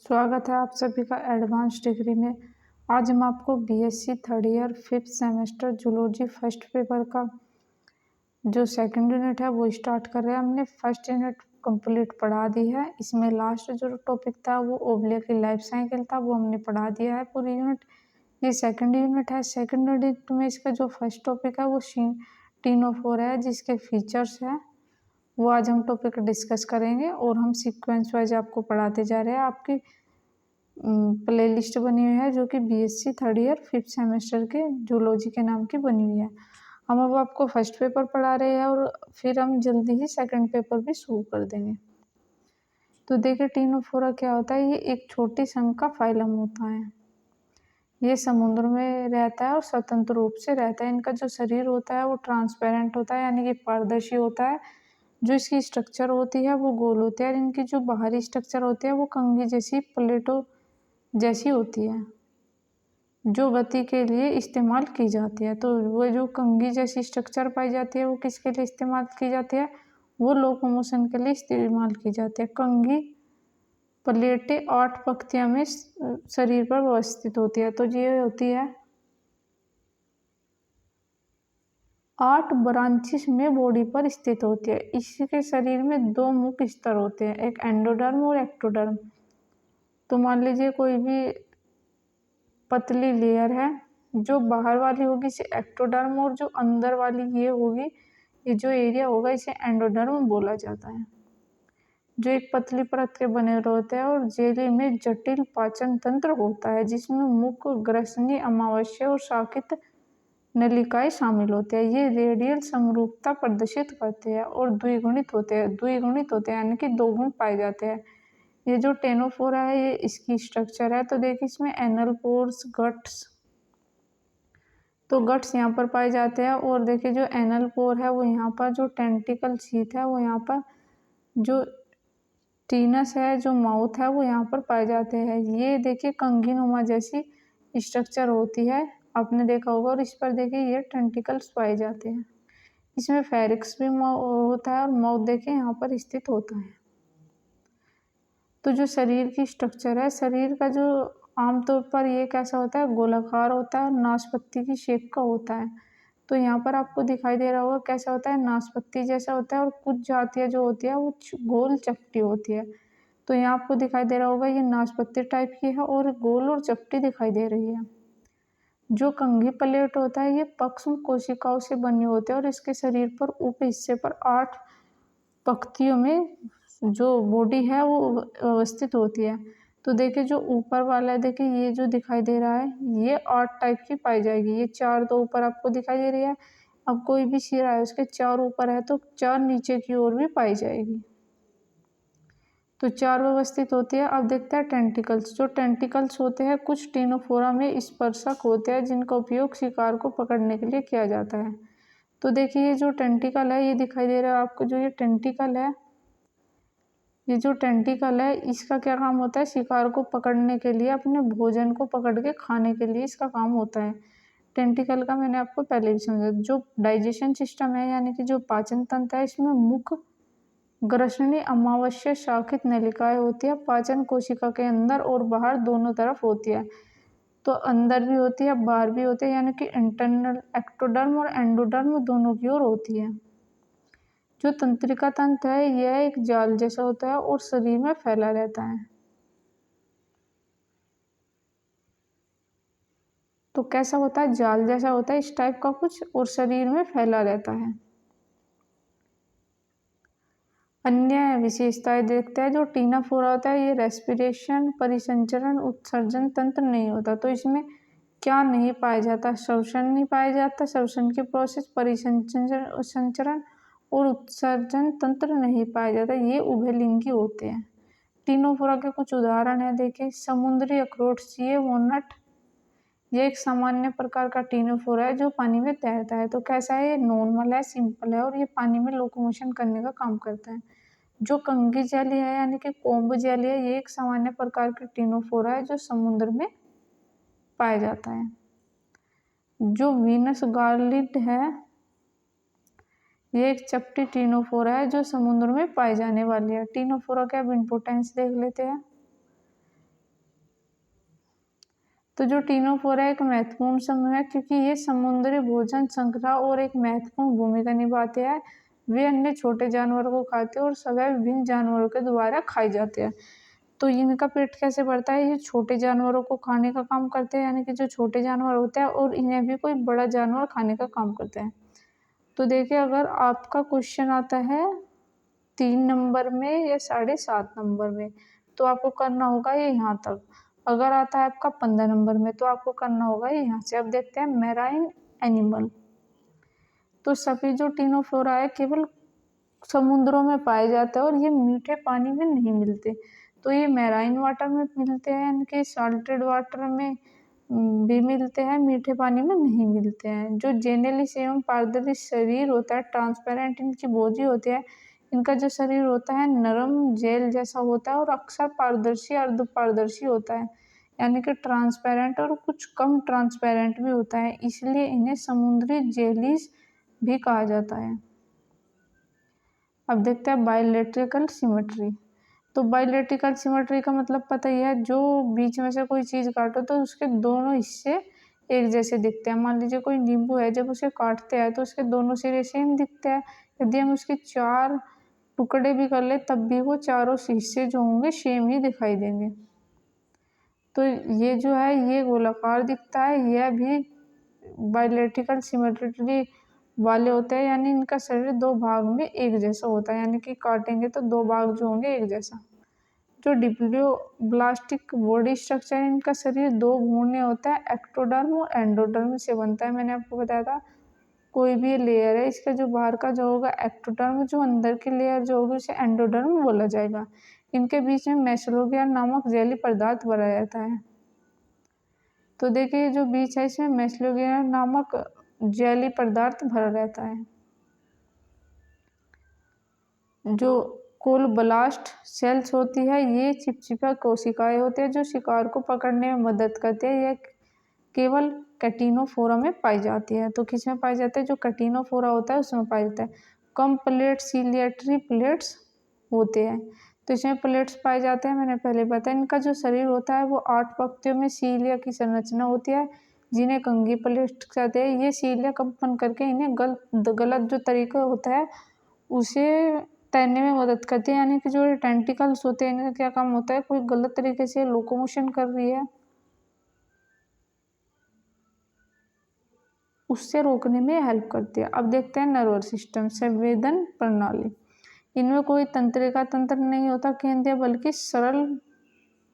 स्वागत है आप सभी का एडवांस डिग्री में। आज हम आपको BSc third year 5th semester zoology first paper का जो सेकंड यूनिट है वो स्टार्ट कर रहे हैं। हमने फर्स्ट यूनिट कंप्लीट पढ़ा दी है। इसमें लास्ट जो टॉपिक था वो ओब्लिक की लाइफ साइकिल था, वो हमने पढ़ा दिया है पूरी यूनिट। ये सेकंड यूनिट है। सेकंड यूनिट में इसका जो फर्स्ट टॉपिक है वो टीनोफोर है, जिसके फीचर्स है वो आज हम टॉपिक डिस्कस करेंगे और हम सीक्वेंस वाइज आपको पढ़ाते जा रहे हैं। आपकी प्लेलिस्ट बनी हुई है जो कि BSc third year 5th semester के जूलॉजी के नाम की बनी हुई है। हम अब आपको फर्स्ट पेपर पढ़ा रहे हैं और फिर हम जल्दी ही सेकंड पेपर भी शुरू कर देंगे। तो देखिए टीनोफोरा क्या होता है। ये एक छोटी संघ का फाइलम होता है। ये समुद्र में रहता है और स्वतंत्र रूप से रहता है। इनका जो शरीर होता है वो ट्रांसपेरेंट होता है, यानी कि पारदर्शी होता है। जो इसकी स्ट्रक्चर होती है वो गोल होती है और इनकी जो बाहरी स्ट्रक्चर होती है वो कंघी जैसी प्लेटों जैसी होती है, जो गति के लिए इस्तेमाल की जाती है। तो वो जो कंघी जैसी स्ट्रक्चर पाई जाती है वो किसके लिए इस्तेमाल की जाती है? वो लोकोमोशन के लिए इस्तेमाल की जाती है। कंघी प्लेटें 8 पंक्तियों में शरीर पर व्यवस्थित होती है। तो ये होती है 8 ब्रांचेस में बॉडी पर स्थित होती है। इसके शरीर में 2 मुख्य स्तर होते हैं, एक एंडोडर्म और एक्टोडर्म। तो मान लीजिए कोई भी पतली लेयर है, जो बाहर वाली होगी इसे एक्टोडर्म और जो अंदर वाली ये होगी, ये जो एरिया होगा इसे एंडोडर्म बोला जाता है। जो एक पतली परत के बने होते हैं और जेली में जटिल पाचन तंत्र होता है, जिसमें मुख्य ग्रसनी अमावस्या और शाकित नलिकाएं शामिल होते हैं। ये रेडियल समरूपता प्रदर्शित करते हैं और द्विगुणित होते हैं यानी कि 2 गुण पाए जाते हैं। ये जो टेनोफोरा है ये इसकी स्ट्रक्चर है। तो देखिए इसमें एनल पोर्स, गट्स, तो गट्स यहाँ पर पाए जाते हैं और देखिए जो एनल पोर है वो यहाँ पर, जो टेंटिकल शीथ है वो यहाँ पर, जो टीनस है, जो माउथ है वो यहाँ पर पाए जाते हैं। ये देखिए कंघी नुमा जैसी स्ट्रक्चर होती है, आपने देखा होगा। और इस पर देखिए ये टेंटिकल्स पाए जाते हैं। इसमें फेरिक्स भी होता है और माउथ देखिए यहाँ पर स्थित होता है। तो जो शरीर की स्ट्रक्चर है, शरीर का जो आमतौर पर ये कैसा होता है, गोलाकार होता है, नाशपत्ती की शेप का होता है। तो यहाँ पर आपको दिखाई दे रहा होगा कैसा होता है, नाशपत्ती जैसा होता है। और कुछ जातियाँ जो होती है वो गोल चपटी होती है। तो यहाँ आपको दिखाई दे रहा होगा ये नाशपत्ती टाइप की है और गोल और चपटी दिखाई दे रही है। जो कंघी प्लेट होता है ये पक्ष्म कोशिकाओं से बनी होती है और इसके शरीर पर उप हिस्से पर 8 पंक्तियों में जो बॉडी है वो व्यवस्थित होती है। तो देखिए जो ऊपर वाला है, देखिए ये जो दिखाई दे रहा है ये 8 टाइप की पाई जाएगी। ये 4 तो ऊपर आपको दिखाई दे रही है। अब कोई भी सिरा है उसके 4 ऊपर है तो 4 नीचे की ओर भी पाई जाएगी। तो 4 व्यवस्थित होती है। अब देखते हैं टेंटिकल्स। जो टेंटिकल्स होते हैं कुछ टीनोफोरा में स्पर्शक होते हैं, जिनका उपयोग शिकार को पकड़ने के लिए किया जाता है। तो देखिए ये जो टेंटिकल है ये दिखाई दे रहा है आपको। जो ये टेंटिकल है, ये जो टेंटिकल है इसका क्या काम होता है, शिकार को पकड़ने के लिए, अपने भोजन को पकड़ के खाने के लिए इसका काम होता है। टेंटिकल का मैंने आपको पहले भी समझा। जो डाइजेशन सिस्टम है यानी कि जो पाचन तंत्र है, इसमें मुख्य ग्रसनी अमावस्या शाखित नलिकाएं होती है। पाचन कोशिका के अंदर और बाहर दोनों तरफ होती है। तो अंदर भी होती है बाहर भी होती है, यानी कि इंटरनल एक्टोडर्म और एंडोडर्म दोनों की ओर होती है। जो तंत्रिका तंत्र है यह एक जाल जैसा होता है और शरीर में फैला रहता है। तो कैसा होता है, जाल जैसा होता है इस टाइप का कुछ और शरीर में फैला रहता है। अन्य विशेषताएं देखते हैं। जो टीनाफोरा होता है ये रेस्पिरेशन, परिसंचरण, उत्सर्जन तंत्र नहीं होता। तो इसमें क्या नहीं पाया जाता, श्वसन नहीं पाया जाता, श्वसन की प्रोसेस, परिसंचरण और उत्सर्जन तंत्र नहीं पाया जाता। ये उभयलिंगी होते हैं। टीनोफोरा के कुछ उदाहरण है, देखिए समुद्री अखरोट, सीए वॉलनट। ये एक सामान्य प्रकार का टीनोफोरा है जो पानी में तैरता है। तो कैसा है, ये नॉर्मल है, सिंपल है और ये पानी में लोकोमोशन करने का काम करता है। जो कंघी जेली है यानी कि कोम्ब जेली है, ये एक सामान्य प्रकार की टीनोफोरा है जो समुद्र में पाया जाता है। जो वीनस गार्लिड है ये एक चपटी टीनोफोरा है जो समुद्र में पाई जाने वाली है। टीनोफोरा के अब इम्पोर्टेंस देख लेते हैं। तो जो टीनोफोरा एक महत्वपूर्ण समूह है क्योंकि ये समुद्री भोजन श्रृंखला और एक महत्वपूर्ण भूमिका निभाते हैं। वे अन्य छोटे जानवरों को खाते हैं और सभी विभिन्न जानवरों के द्वारा खाए जाते हैं। तो इनका पेट कैसे भरता है? ये छोटे जानवरों को खाने का काम करते हैं, यानी कि जो छोटे जानवर होते हैं और इन्हें भी कोई बड़ा जानवर खाने का काम करते हैं। तो देखिए, अगर आपका क्वेश्चन आता है 3 नंबर में या 7.5 नंबर में, तो आपको करना होगा ये यहाँ तक। अगर आता है आपका 15 नंबर में, तो आपको करना होगा ये यहाँ से। अब देखते हैं मैराइन एनिमल। तो सभी जो टीनोफोरा है केवल समुद्रों में पाए जाते हैं और ये मीठे पानी में नहीं मिलते। तो ये मैराइन वाटर में मिलते हैं, इनके साल्टेड वाटर में भी मिलते हैं, मीठे पानी में नहीं मिलते हैं। जो जेनेलिस एवं पारदर्शी शरीर होता है, ट्रांसपेरेंट इनकी बॉडी होती है। इनका जो शरीर होता है नरम जेल जैसा होता है और अक्सर पारदर्शी अर्ध पारदर्शी होता है, यानी कि ट्रांसपेरेंट और कुछ कम ट्रांसपेरेंट भी होता है, इसलिए इन्हें समुद्री जेलीज भी कहा जाता है। अब देखते हैं बायलैटरल सिमेट्री। तो बायलैटरल सिमेट्री का मतलब पता ही है, जो बीच में से कोई चीज़ काटो तो उसके दोनों हिस्से एक जैसे दिखते हैं। मान लीजिए कोई नींबू है, जब उसे काटते हैं तो उसके दोनों सिरे सेम दिखते हैं। यदि हम उसके 4 टुकड़े भी कर ले तब भी वो चारों हिस्से जो होंगे सेम ही दिखाई देंगे। तो ये जो है ये गोलाकार दिखता है, यह भी बायलैटरल सिमेट्री वाले होते हैं, यानी इनका शरीर 2 भाग में एक जैसा होता है, यानी कि काटेंगे तो 2 भाग जो होंगे एक जैसा। जो डिप्लोब्लास्टिक बॉडी स्ट्रक्चर है, इनका शरीर 2 भूर्ण होता है, एक्टोडर्म और एंडोडर्म से बनता है। मैंने आपको बताया था कोई भी लेयर है, इसका जो बाहर का जो होगा एक्टोडर्म, जो अंदर की लेयर जो होगी उसे एंडोडर्म बोला जाएगा। इनके बीच में मेसोग्लिया नामक जैली पदार्थ भरा रहता है। तो देखिए जो बीच है इसमें मेसोग्लिया नामक जैली पदार्थ भरा रहता है। जो कोलब्लास्ट सेल्स होती है ये चिपचिपा कोशिकाएं होती है जो शिकार को पकड़ने में मदद करते हैं। यह केवल कैटिनोफोरा में पाई जाती है। तो किस में पाई जाती है? जो कैटिनोफोरा होता है उसमें पाई जाता है। कम प्लेट सीलिएटरी प्लेट्स होते हैं, तो इसमें प्लेट्स पाए जाते हैं। मैंने पहले बताया इनका जो शरीर होता है वो 8 पंक्तियों में सीलिया की संरचना होती है, जिन्हें कंघी प्लेट कहते हैं। ये सीलिया कंपन करके इन्हें गलत जो तरीका होता है उसे तैरने में मदद करती है, यानी कि जो टेंटिकल्स होते हैं इनका क्या काम होता है, कोई गलत तरीके से लोकोमोशन कर रही है उससे रोकने में हेल्प करती है। अब देखते हैं नर्वस सिस्टम, संवेदन प्रणाली। इनमें कोई तंत्रिका तंत्र नहीं होता केंद्रीय, बल्कि सरल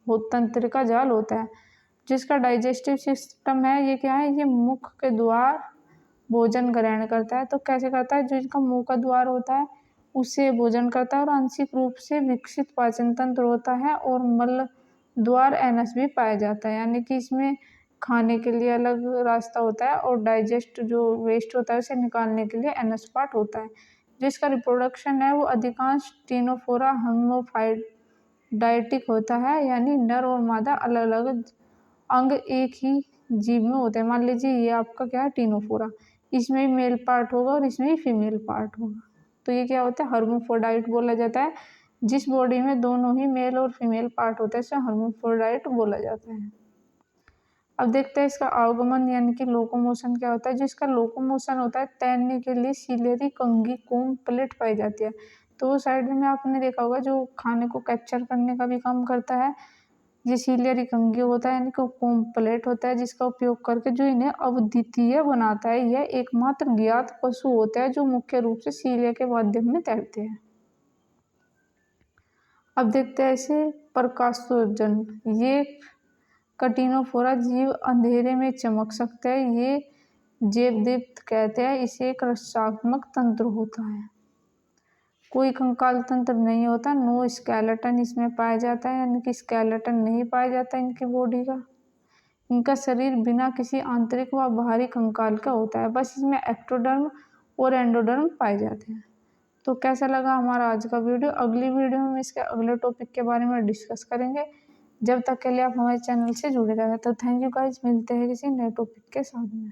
तंत्रिका जाल होता है। जिसका डाइजेस्टिव सिस्टम है ये क्या है, ये मुख के द्वार भोजन ग्रहण करता है। तो कैसे करता है? जो इसका मुंह का द्वार होता है उससे भोजन करता है और आंशिक रूप से विकसित पाचन तंत्र होता है और मल द्वार एनस भी पाया जाता है, यानी कि इसमें खाने के लिए अलग रास्ता होता है और डाइजेस्ट जो वेस्ट होता है उसे निकालने के लिए एनस पार्ट होता है। जिसका रिप्रोडक्शन है वो अधिकांश टीनोफोरा हर्माफ्रोडाइटिक होता है, यानी नर और मादा अलग अलग अंग एक ही जीव में होते हैं। मान लीजिए ये आपका क्या है टीनोफोरा, इसमें भी मेल पार्ट होगा और इसमें भी फीमेल पार्ट होगा। तो ये क्या होता है? हर्माफ्रोडाइट बोला जाता है। जिस बॉडी में दोनों ही मेल और फीमेल पार्ट होता है इसे हर्माफ्रोडाइट बोला जाता है। अब देखते हैं इसका आवागमन यानी कि लोकोमोशन क्या होता है। जिसका लोकोमोशन होता है तैरने के लिए सीलियरी कंघी कोम प्लेट पाई जाती है। तो वो साइड में आपने देखा होगा जो खाने को कैप्चर करने का भी काम करता है, ये सीलियरी कंघी होता है, यानी कि कोम प्लेट होता है, जिसका उपयोग करके जो इन्हें अद्वितीय बनाता है। यह एकमात्र ज्ञात पशु होता है जो मुख्य रूप से सीलिया के माध्यम में तैरते हैं। अब देखते हैं इसे प्रकाशोत्सर्जन। ये कैटिनोफोरा जीव अंधेरे में चमक सकते हैं, ये जैवदीप्त कहते हैं। इसे एक रक्षात्मक तंत्र होता है, कोई कंकाल तंत्र नहीं होता, नो स्केलेटन इसमें पाया जाता है, यानी कि स्केलेटन नहीं पाया जाता इनकी बॉडी का। इनका शरीर बिना किसी आंतरिक व बाहरी कंकाल का होता है, बस इसमें एक्टोडर्म और एंडोडर्म पाए जाते हैं। तो कैसा लगा हमारा आज का वीडियो? अगली वीडियो में इसके अगले टॉपिक के बारे में डिस्कस करेंगे। जब तक के लिए आप हमारे चैनल से जुड़े रहें। तो थैंक यू गाइस, मिलते हैं किसी नए टॉपिक के साथ में।